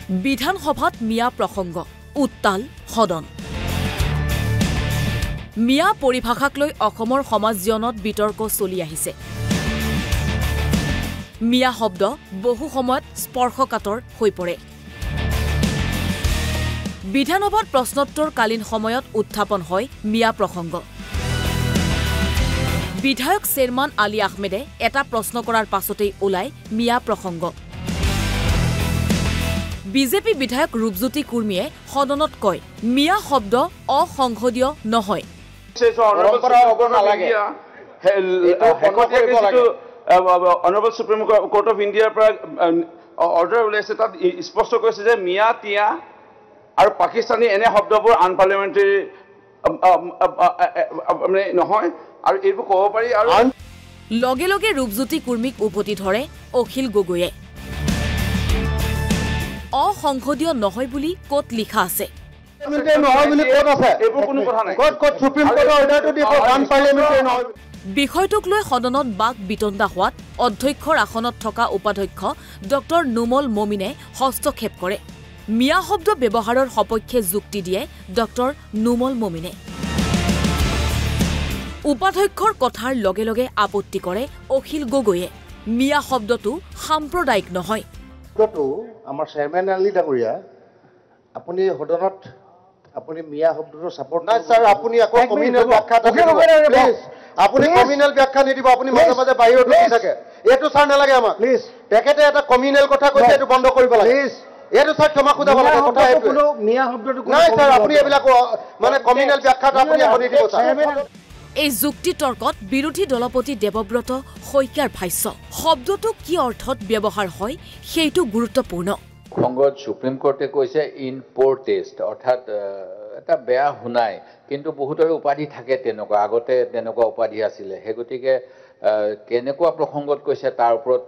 বিধানসভাত মিয়া প্ৰসংগ উত্তাল সদন মিয়া পৰিভাষাক লৈ অসমৰ সমাজ জীৱনত বিতৰ্ক চলি আহিছে মিয়া শব্দ বহু সময়ত স্পৰ্শকাতৰ হৈ পৰে বিধানসভাত প্ৰশ্নোত্তৰ কালীন সময়ত উত্থাপন হয় মিয়া প্ৰসংগ বিধায়ক চেয়াৰমান আলী আহমেদে এটা প্ৰশ্ন কৰাৰ পাছতেই ওলাই মিয়া প্ৰসংগ বিজেপি বিধায়ক ৰূপজ্যোতি কুৰ্মীয়ে সদনত কয় মিয়া শব্দ অসংসদীয় নহয় Honorable Supreme Court of India order ওলাইছে তাত স্পষ্ট কৈছে যে মিয়া তিয়া আৰু পাকিস্তানী এনে শব্দবোৰ আনপাৰ্লিয়ামেণ্টাৰী নহয় আৰু এইবোৰ ক'ব পাৰি আৰু লগে লগে ৰূপজ্যোতি কুৰ্মীক উভতি ধৰে অখিল গগৈয়ে অসংসদীয় নহয় বুলি ক'ত লিখা আছে বিষয়টোক লৈ সদনত বাক বিতণ্ডা হোৱাত অধ্যক্ষৰ আসনত থকা উপাধ্যক্ষ ডক্টৰ নুমল মমিনে হস্তক্ষেপ কৰে মিয়া শব্দ ব্যৱহাৰৰ সপক্ষে যুক্তি দিয়ে ডক্টৰ নুমল মমিনে উপাধ্যক্ষৰ কথাৰ লগে লগে আপত্তি কৰে অখিল গগৈয়ে মিয়া শব্দটো সাম্প্ৰদায়িক নহয় আমাৰ চেয়াৰমেন আলী ডাঙৰীয়া আপুনি সদনত আপুনি মিয়া শব্দটো সাপোৰ্ট নাই স্যাৰ আপুনি আকৌ কমিউনেল ব্যাখ্যা প্লিজ আপুনি কমিউনেল ব্যাখ্যা নিদিব আপুনি মাজে মাজে বাহিৰত উঠি থাকে এটো স্যাৰ নালাগে আমাক প্লিজ তেখেতে এটা কমিউনেল কথা কৈছে এটো বন্ধ কৰিব লাগে প্লিজ এটো স্যাৰ ক্ষমা খুদাব লাগে কথা এটো মিয়া শব্দটো নাই স্যাৰ আপুনি এবিলাক মানে কমিউনেল ব্যাখ্যাটো আপুনি আপুনি দিব স্যাৰ এই যুক্তি তৰ্কত বিৰোধী দলপতি দেৱব্ৰত শইকীয়াৰ ভাষ্য শব্দটো কি অৰ্থত ব্যৱহাৰ হয় সেইটো গুৰুত্বপূৰ্ণ সংগত সুপ্ৰিম কোৰ্টে কৈছে ইন পোৰ টেষ্ট অৰ্থাৎ এটা বেয়া শুনাই কিন্তু বহুতৰ উপাধি থাকে তেনেকুৱা আগতে তেনেকুৱা উপাধি আছিলে সেই গতিকে কেনেকুৱা প্ৰসংগত কৈছে তাৰ ওপৰত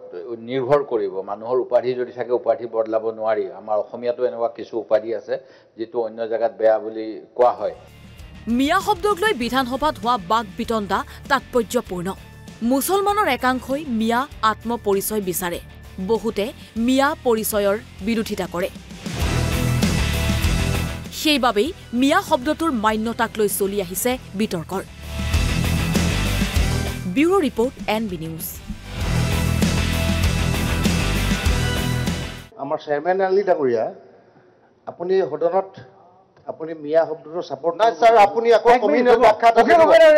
নিৰ্ভৰ কৰিব মানুহৰ উপাধি যদি থাকে উপাধি বদলাব নোৱাৰি আমাৰ অসমীয়াতো এনেকুৱা কিছু উপাধি আছে যেটো অন্য জায়গাত বেয়া বুলি কোৱা হয় মিয়া শব্দক লৈ বিধানসভাত হোৱা বাক বিতণ্ডা তাৎপৰ্যপূৰ্ণ মুছলমানৰ একাংশই মিয়া আত্মপৰিচয় বিচাৰে বহুতে মিয়া পৰিচয়ৰ বিৰোধিতা কৰে সেইবাবেই মিয়া শব্দটোৰ মান্যতাক লৈ চলি আহিছে বিতৰ্কৰ ব্যুৰো ৰিপৰ্ট NB নিউজ আমাৰ চেয়াৰমেন আলী ডাঙৰীয়া আপুনি সদনত আপুনি মিয়া শব্দটো সাপোৰ্ট নাই স্যাৰ আপুনি আকৌ কমিউনেল ব্যাখ্যা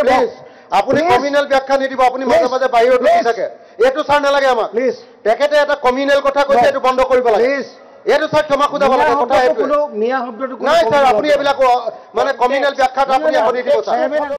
প্লিজ আপুনি কমিউনেল ব্যাখ্যা নিদিব আপুনি মাজে মাজে বাহিৰত উঠি থাকে এটো স্যাৰ নালাগে আমাক প্লিজ তেখেতে এটা কমিউনেল কথা কৈছে এটো বন্ধ কৰিব লাগে প্লিজ এটো স্যাৰ ক্ষমা খুদাব লাগে কথা এটো মিয়া শব্দটো নাই স্যাৰ আপুনি এবিলাক মানে কমিউনেল ব্যাখ্যাটো আপুনি আপুনি দিব স্যাৰ